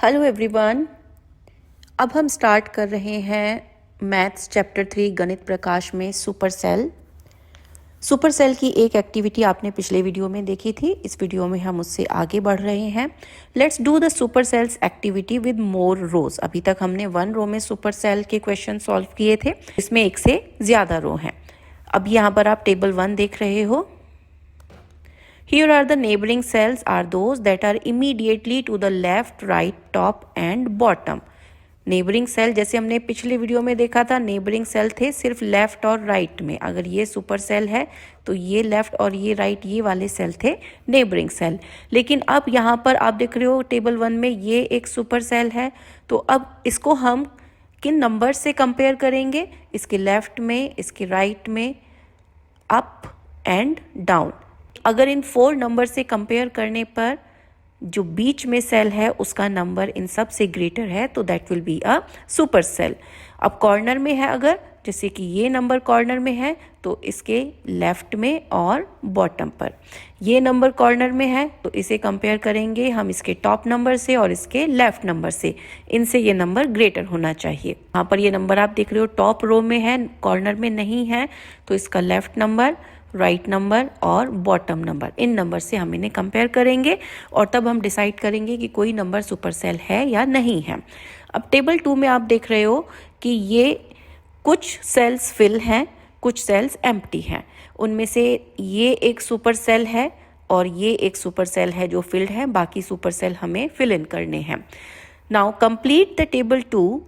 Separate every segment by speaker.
Speaker 1: Hello everyone. अब हम start कर रहे हैं मैथ्स चैप्टर 3 गणित प्रकाश में सुपर सेल। सुपर सेल की एक एक्टिविटी आपने पिछले वीडियो में देखी थी, इस वीडियो में हम उससे आगे बढ़ रहे हैं। Let's do the super sales activity with more rows. अभी तक हमने 1 रो में सुपर सेल के क्वेश्चन सॉल्व किए थे, इसमें एक से ज़्यादा रो हैं। अब यहाँ पर आप टेबल 1 देख रहे हो। Here are the neighboring cells are those that are immediately to the left, right, top and bottom. Neighbouring cell जैसे हमने पिछले वीडियो में देखा था, नेबरिंग सेल थे सिर्फ लेफ्ट और राइट में। अगर ये सुपर सेल है तो ये लेफ्ट और ये राइट, ये वाले सेल थे नेबरिंग सेल। लेकिन अब यहाँ पर आप देख रहे हो टेबल 1 में ये एक सुपर सेल है, तो अब इसको हम किन नंबर से कंपेयर करेंगे? इसके लेफ्ट में, इसके राइट में, अप एंड डाउन। अगर इन 4 नंबर से कंपेयर करने पर जो बीच में सेल है उसका नंबर इन सब से ग्रेटर है तो that will be a super cell. अब कॉर्नर में है, अगर जैसे कि ये नंबर कॉर्नर में है तो इसके लेफ्ट में और बॉटम पर, ये नंबर कॉर्नर में है तो इसे कंपेयर करेंगे हम इसके टॉप नंबर से और इसके लेफ्ट नंबर से। इनसे ये नंबर ग्रेटर होना चाहिए। यहाँ पर ये नंबर आप देख रहे हो टॉप रो में है, कॉर्नर में नहीं है, तो इसका लेफ्ट नंबर, राइट नंबर और बॉटम नंबर, इन नंबर से हम इन्हें कंपेयर करेंगे और तब हम डिसाइड करेंगे कि कोई नंबर सुपर सेल है या नहीं है। अब टेबल 2 में आप देख रहे हो कि ये कुछ सेल्स फिल हैं, कुछ सेल्स एम्प्टी हैं। उनमें से ये एक सुपर सेल है और ये एक सुपर सेल है जो फिल्ड है, बाकी सुपर सेल हमें फिल इन करने हैं। Now complete the table 2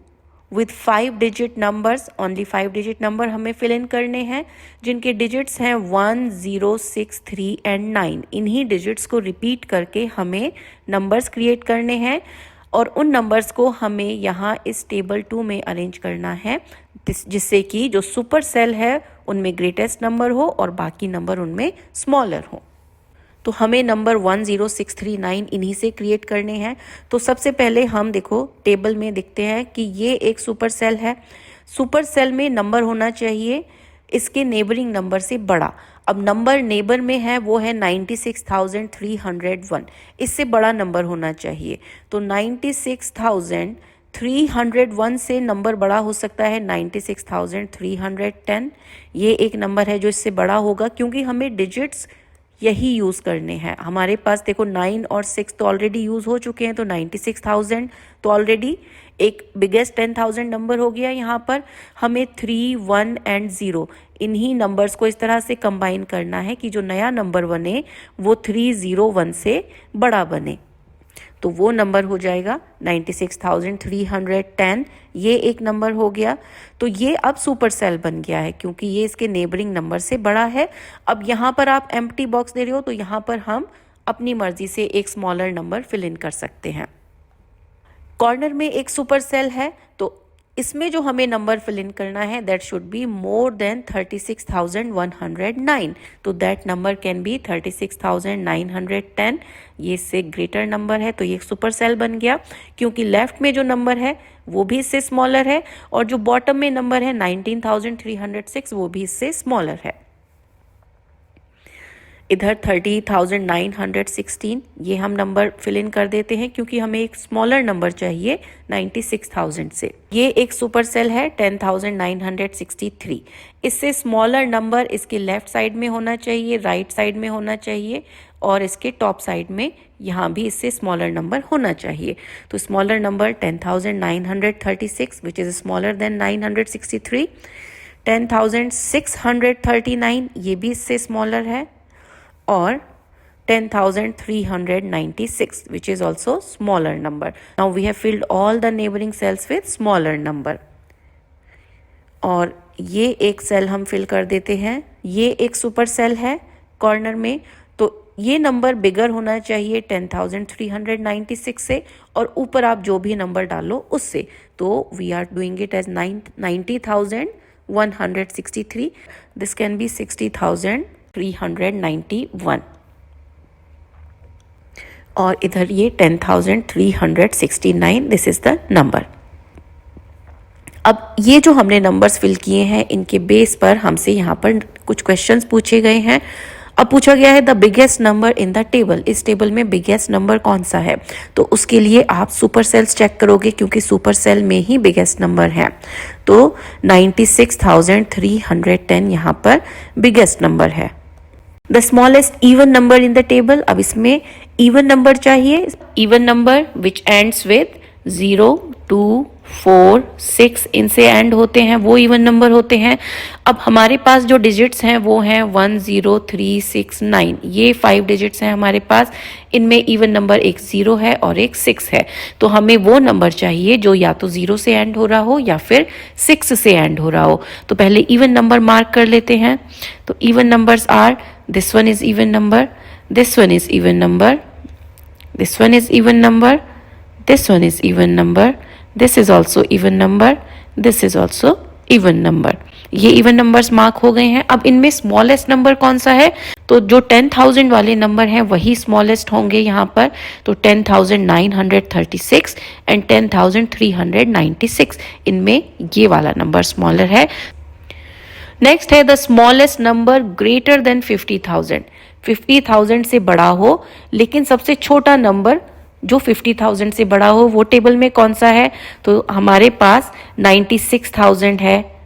Speaker 1: with 5 digit numbers. Only 5 digit number हमें फिल इन करने हैं जिनके डिजिट्स हैं 1, 0, 6, 3 एंड 9। इन्हीं डिजिट्स को रिपीट करके हमें नंबर्स क्रिएट करने हैं और उन नंबर्स को हमें यहाँ इस टेबल 2 में अरेंज करना है जिससे कि जो सुपर सेल है उनमें ग्रेटेस्ट नंबर हो और बाकी नंबर उनमें स्मॉलर हो। तो हमें नंबर 1, 0, 6, 3, 9 इन्हीं से क्रिएट करने हैं। तो सबसे पहले हम देखो टेबल में देखते हैं कि ये एक सुपर सेल है। सुपर सेल में नंबर होना चाहिए इसके नेबरिंग नंबर से बड़ा। अब नंबर नेबर में है वो है 96,301, इससे बड़ा नंबर होना चाहिए। तो 96,301 से नंबर बड़ा हो सकता है 96,310। ये एक नंबर है जो इससे बड़ा होगा क्योंकि हमें डिजिट्स यही यूज़ करने हैं। हमारे पास देखो 9 और 6 तो ऑलरेडी यूज़ हो चुके हैं, तो 96,000 तो ऑलरेडी एक बिगेस्ट 10,000 नंबर हो गया। यहाँ पर हमें 3, 1 एंड 0 इन्हीं नंबर्स को इस तरह से कंबाइन करना है कि जो नया नंबर बने वो 301 से बड़ा बने। तो वो नंबर हो जाएगा 96,310। ये एक नंबर हो गया। तो ये अब सुपर सेल बन गया है क्योंकि ये इसके नेबरिंग नंबर से बड़ा है। अब यहाँ पर आप एम्प्टी बॉक्स दे रहे हो तो यहाँ पर हम अपनी मर्जी से एक स्मॉलर नंबर फिल इन कर सकते हैं। कॉर्नर में एक सुपर सेल है तो इसमें जो हमें नंबर फिल इन करना है that should be more than 36,109। तो दैट नंबर कैन बी 36,910। ये इससे ग्रेटर नंबर है तो ये एक सुपर सेल बन गया क्योंकि लेफ्ट में जो नंबर है वो भी इससे स्मॉलर है और जो बॉटम में नंबर है 19,306 वो भी इससे स्मॉलर है। इधर 30,916 ये हम नंबर फिल इन कर देते हैं क्योंकि हमें एक स्मॉलर नंबर चाहिए 96,000 से। ये एक सुपर सेल है 10,963। इससे स्मॉलर नंबर इसके लेफ्ट साइड में होना चाहिए, राइट साइड में होना चाहिए और इसके टॉप साइड में यहाँ भी इससे स्मॉलर नंबर होना चाहिए। तो smaller number 10,936 which is smaller than 963। 10,639 ये भी इससे स्मॉलर है और 10,396 which is also smaller number. Now we have filled all the neighboring cells with smaller number. और ये एक सेल हम फिल कर देते हैं। ये एक सुपर सेल है कॉर्नर में, तो ये नंबर बिगर होना चाहिए 10,396 से और ऊपर आप जो भी नंबर डालो उससे। तो we are doing it as 90,163। This can be 60,391 और इधर ये 10,369। This is the number. अब ये जो हमने नंबर्स फिल किए हैं इनके बेस पर हमसे यहाँ पर कुछ क्वेश्चंस पूछे गए हैं। अब पूछा गया है the biggest number in the table, इस टेबल में बिगेस्ट नंबर कौन सा है, तो उसके लिए आप सुपर सेल्स चेक करोगे क्योंकि सुपर सेल में ही बिगेस्ट नंबर है। तो 96,310 यहाँ पर बिगेस्ट नंबर है। The smallest even number in the table, अब इसमें इवन नंबर चाहिए, even number which ends with 0, 2, 4, 6 इनसे एंड होते हैं, वो इवन नंबर होते हैं। अब हमारे पास जो डिजिट्स हैं वो हैं 1, 0, 3, 6, 9, ये 5 डिजिट्स हैं हमारे पास। इनमें इवन नंबर एक 0 है और एक 6 है, तो हमें वो नंबर चाहिए जो या तो 0 से एंड हो रहा हो या फिर 6 से एंड हो रहा हो। तो पहले इवन नंबर मार्क कर लेते हैं। तो even numbers are, this one is even number, this one is even number, this one is even number, this one is even number, this is also even number, this is also even number। ये even numbers mark हो गए हैं। अब इनमें smallest number कौन सा है, तो जो 10,000 वाले नंबर हैं वही स्मॉलेस्ट होंगे यहाँ पर। तो 10,936 एंड 10,396, इनमें ये वाला नंबर स्मॉलर है। नेक्स्ट है the smallest number greater than 50,000, 50,000 से बड़ा हो लेकिन सबसे छोटा नंबर जो 50,000 से बड़ा हो वो टेबल में कौन सा है, तो हमारे पास 96,000 है,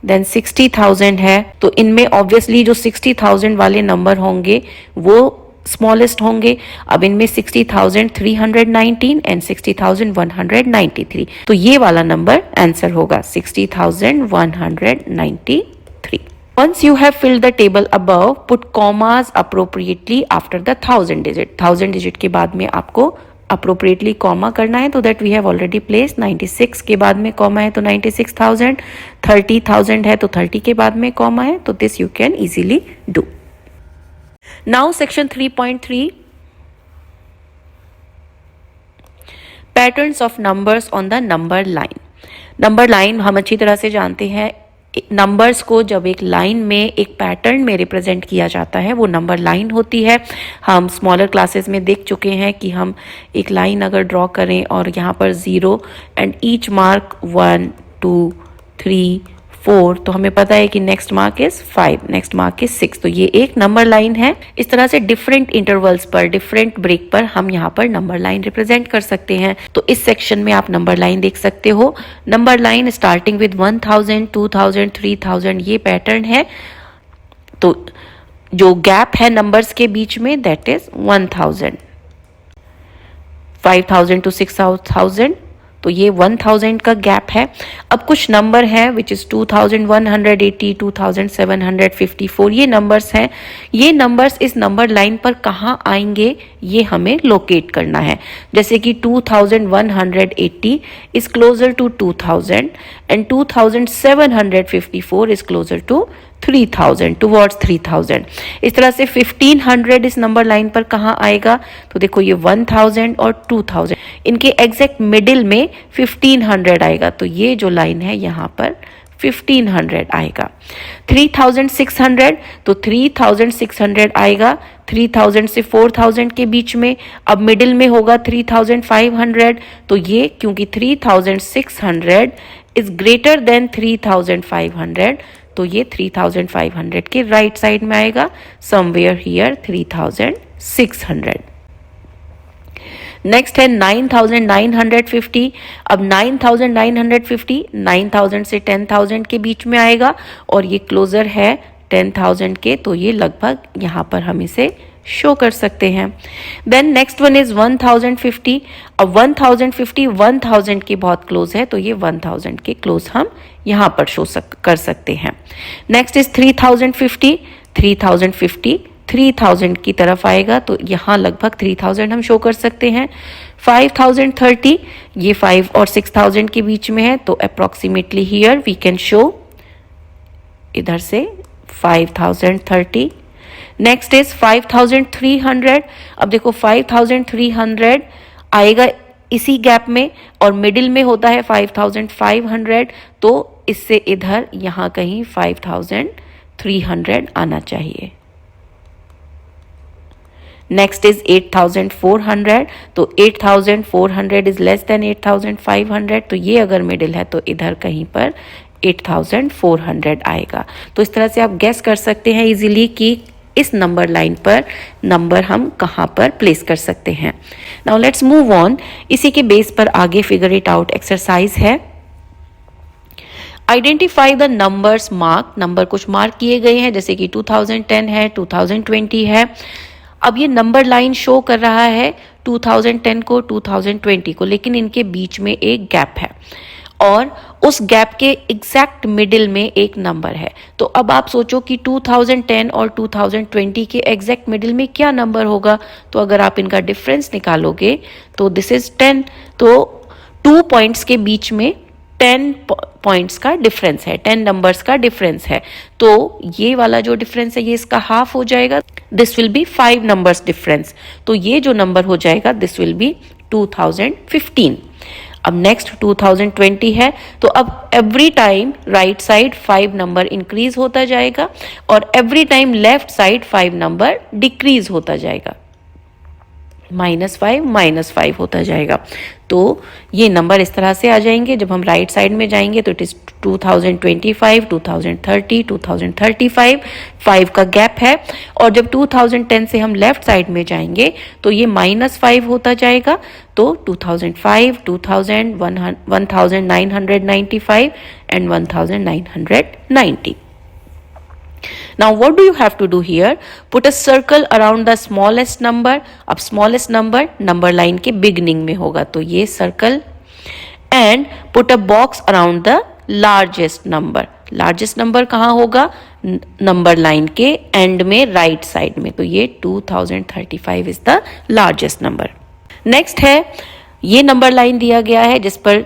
Speaker 1: देन 60,000 है। तो इनमें ऑब्वियसली जो 60,000 वाले नंबर होंगे वो स्मॉलेस्ट होंगे। अब इनमें 60,319 एंड 60,193, तो ये वाला नंबर आंसर होगा 60,193। Once you have filled the table above, put commas appropriately after the 1000 digit। 1000 digit के बाद में आपको appropriately कॉमा करना है, तो that we have already placed। 96 के बाद में कॉमा है तो 96,000, 30,000 है तो 30 के बाद में कॉमा है, तो this you can easily do। Now section 3.3, patterns of numbers on the number line। Number line हम अच्छी तरह से जानते हैं, नंबर्स को जब एक लाइन में एक पैटर्न में रिप्रेजेंट किया जाता है वो नंबर लाइन होती है। हम स्मॉलर क्लासेस में देख चुके हैं कि हम एक लाइन अगर ड्रॉ करें और यहाँ पर 0 एंड ईच मार्क 1, 2, 3, 4, तो हमें पता है कि next mark is 5, next mark is 6, तो ये एक नंबर लाइन है। इस तरह से डिफरेंट इंटरवल्स पर, डिफरेंट ब्रेक पर हम यहाँ पर नंबर लाइन रिप्रेजेंट कर सकते हैं। तो इस सेक्शन में आप नंबर लाइन देख सकते हो। नंबर लाइन स्टार्टिंग विद 1000, 2000, 3000, ये पैटर्न है। तो जो गैप है नंबर्स के बीच में दैट इज 1000, 5000 to 6000, तो ये 1000 का गैप है। अब कुछ नंबर हैं विच इज 2180, 2754, ये नंबर्स हैं। ये नंबर्स इस नंबर लाइन पर कहाँ आएंगे ये हमें लोकेट करना है। जैसे कि 2180 is closer to 2000 and 2754 is closer to 3000, towards 3000। इस तरह से 1500 इस नंबर लाइन पर कहाँ आएगा, तो देखो ये 1000 और 2000, इनके एग्जैक्ट मिडिल में 1500 आएगा, तो ये जो लाइन है यहाँ पर 1500 आएगा। 3600, तो 3600 आएगा 3000 से 4000 के बीच में। अब मिडिल में होगा 3500, तो ये क्योंकि 3600 इज ग्रेटर देन 3500, तो ये 3500 के राइट साइड में आएगा, समवेयर हियर 3600। नेक्स्ट है 9950। अब 9950 9000 से 10000 के बीच में आएगा और ये क्लोजर है 10000 के, तो ये लगभग यहाँ पर हम इसे शो कर सकते हैं। Then next one is 1050। अब 1050 1000 के बहुत क्लोज है, तो ये 1000 के क्लोज हम यहाँ पर शो कर सकते हैं। Next is 3050। 3050 3000 की तरफ आएगा, तो यहाँ लगभग 3000 हम शो कर सकते हैं। 5030, ये 5 और 6000 के बीच में है, तो approximately here we can show इधर से 5030। Next is 5300। अब देखो 5300 आएगा इसी गैप में और मिडिल में होता है 5500, तो इससे इधर यहाँ कहीं 5300 आना चाहिए। नेक्स्ट इज 8400, तो 8400 इज लेस देन 8500, तो ये अगर मिडिल है तो इधर कहीं पर 8400 आएगा। तो इस तरह से आप गेस कर सकते हैं इजीली कि इस नंबर लाइन पर नंबर हम कहाँ पर प्लेस कर सकते हैं। Now let's move on. इसी के बेस पर आगे फिगर इट आउट एक्सरसाइज है। Identify the numbers mark, number कुछ मार्क किए गए हैं जैसे कि 2010 है, 2020 है। अब ये नंबर लाइन शो कर रहा है 2010 को, 2020 को, लेकिन इनके बीच में एक गैप है और उस गैप के एग्जैक्ट मिडिल में एक नंबर है। तो अब आप सोचो कि 2010 और 2020 के एग्जैक्ट मिडिल में क्या नंबर होगा। तो अगर आप इनका डिफरेंस निकालोगे तो दिस इज 10, तो 2 पॉइंट्स के बीच में 10 पॉइंट्स का डिफरेंस है, 10 नंबर्स का डिफरेंस है। तो ये वाला जो डिफरेंस है ये इसका हाफ हो जाएगा, this will be 5 numbers difference. तो ये जो नंबर हो जाएगा दिस विल बी 2015। अब नेक्स्ट 2020 है, तो अब every time right side 5 number increase होता जाएगा और every time left side 5 number decrease होता जाएगा, -5 होता जाएगा। तो ये नंबर इस तरह से आ जाएंगे। जब हम राइट साइड में जाएंगे तो इट इज 2025, 2030, 2035, 5 का गैप है। और जब 2010 से हम लेफ्ट साइड में जाएंगे तो ये -5 होता जाएगा। तो 2005, 2000, 1995 and 1990। Now what do you have to do here? Put a circle around the smallest number. अब smallest number number line के beginning में होगा, तो ये circle, and put a box around the largest number. Largest number कहाँ होगा? Number line के end में राइट साइड में, तो ये 2035 is the largest number. Next है, ये नंबर लाइन दिया गया है जिस पर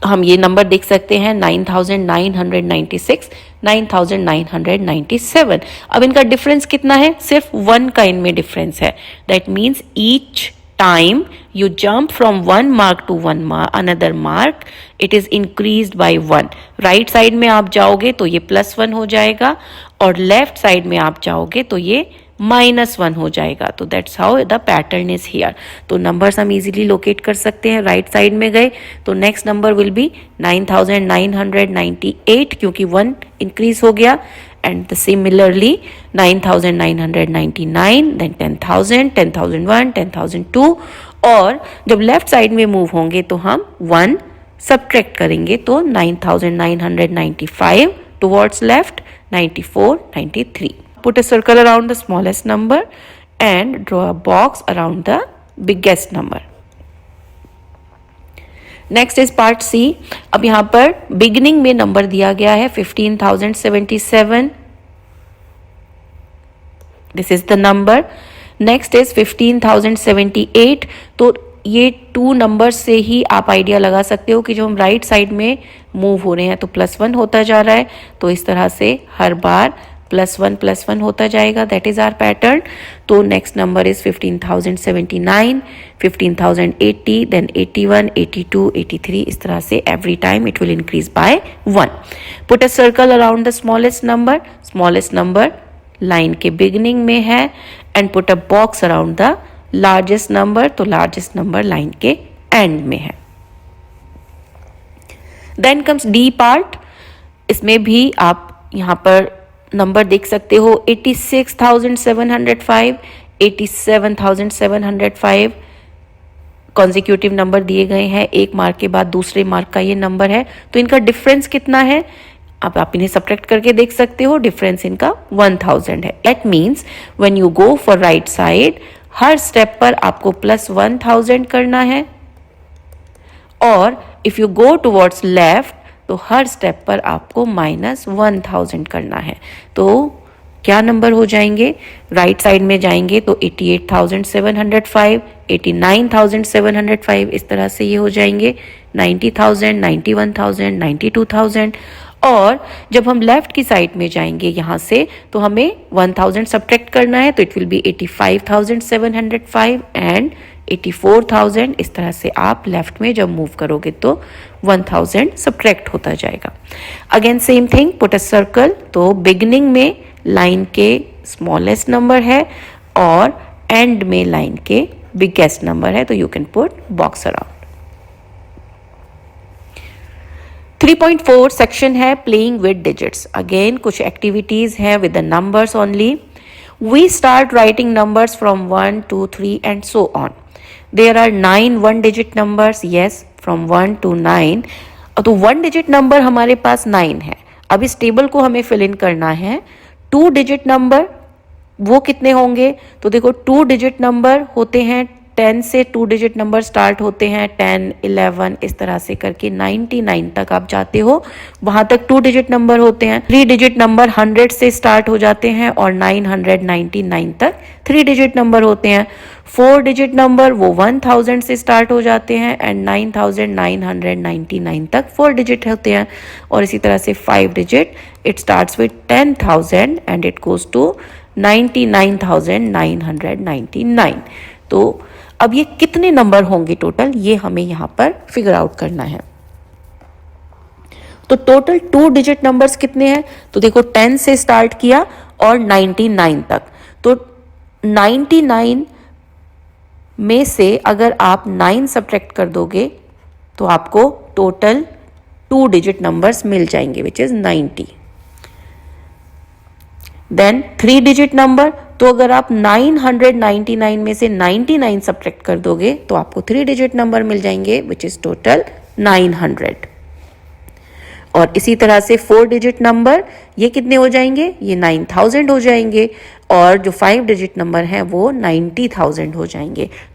Speaker 1: हम ये नंबर देख सकते हैं 9996, 9997। अब इनका डिफरेंस कितना है? सिर्फ 1 का इनमें डिफरेंस है। That means each time you jump from one mark to another mark, it is increased by 1. Right side में आप जाओगे तो ये +1 हो जाएगा और लेफ्ट साइड में आप जाओगे तो ये -1 हो जाएगा। तो that's how the pattern is here. तो नंबर्स हम इजीली लोकेट कर सकते हैं। राइट साइड में गए तो नेक्स्ट नंबर विल बी 9998 क्योंकि 1 इंक्रीज हो गया, and similarly 9999, then 10,000, 10,001, 10,002। और जब लेफ्ट साइड में मूव होंगे तो हम 1 सब्ट्रैक्ट करेंगे तो 9995 towards left, 94, 93। Put a circle around the smallest number and draw a box around the biggest number. Next is part C. अब यहां पर बिगिनिंग में नंबर दिया गया है 15,077, this is the number. Next is 15,078। तो ये 2 नंबर से ही आप आइडिया लगा सकते हो कि जो हम राइट साइड में मूव हो रहे हैं तो +1 होता जा रहा है, तो इस तरह से हर बार +1 होता जाएगा। That is our pattern. तो नेक्स्ट नंबर इज 15,079, 15,080, देन 81, 82, 83। इस तरह से every time it will increase by 1। Put a circle around the smallest number. Smallest number line के बिगिनिंग में है and put a box around the largest number. तो largest number line के end में है। Then comes D part. इसमें भी आप यहाँ पर नंबर देख सकते हो 86,705, 87,705 कॉन्जिक्यूटिव नंबर दिए गए हैं। एक मार्क के बाद दूसरे मार्क का ये नंबर है, तो इनका डिफरेंस कितना है? अब आप इन्हें सब्ट्रैक्ट करके देख सकते हो। डिफरेंस इनका 1000 है। That means when you go for right side, her step पर आपको +1000 करना है, और if you go towards left तो हर स्टेप पर आपको -1000 करना है। तो क्या नंबर हो जाएंगे? राइट साइड में जाएंगे तो 88,705, 89,705, इस तरह से ये हो जाएंगे 90,000, 91,000, 92,000। और जब हम लेफ्ट की साइड में जाएंगे यहाँ से तो हमें 1000 सब्ट्रैक्ट करना है, तो इट विल बी 85,705 एंड 84,000। इस तरह से आप लेफ्ट में जब मूव करोगे तो 1000 सब्ट्रैक्ट होता जाएगा। Again same thing, put a circle. तो बिगिनिंग में लाइन के स्मॉलेस्ट नंबर है और एंड में लाइन के बिगेस्ट नंबर है, तो you can put box around. 3.4 section है प्लेइंग विद डिजिट्स। अगेन कुछ एक्टिविटीज हैं with the numbers only. We start writing numbers from 1 2 3 and so on. There are 9 one digit numbers, yes, from 1 to 9। तो one digit number हमारे पास 9 है। अब इस table को हमें फिल इन करना है। 2 डिजिट नंबर वो कितने होंगे? तो देखो 2 डिजिट नंबर होते हैं 10 से 2 डिजिट नंबर स्टार्ट होते हैं 10, 11 इस तरह से करके 99 तक आप जाते हो, वहां तक 2 डिजिट नंबर होते हैं। 3 डिजिट नंबर 100 से स्टार्ट हो जाते हैं और 999 तक 3 डिजिट नंबर होते हैं। 4 डिजिट नंबर वो 1000 से स्टार्ट हो जाते हैं एंड 9999 तक 4 डिजिट होते हैं। और इसी तरह से 5 digit it starts with 10,000 and it goes to 99,999। तो अब ये कितने नंबर होंगे टोटल, ये हमें यहां पर फिगर आउट करना है। तो टोटल 2 डिजिट नंबर्स कितने हैं? तो देखो 10 से स्टार्ट किया और 99 तक। तो 99 में से अगर आप 9 सब्ट्रैक्ट कर दोगे तो आपको टोटल 2 डिजिट नंबर्स मिल जाएंगे which is 90। Then 3 digit number, तो अगर आप 999 में से 99 सब्ट्रैक्ट कर दोगे तो आपको 3 डिजिट नंबर मिल जाएंगे विच इज टोटल 900। और इसी तरह से 4 डिजिट नंबर ये कितने हो जाएंगे? ये 9000 हो जाएंगे। और जो 5 डिजिट नंबर हैं वो 90,000 हो जाएंगे।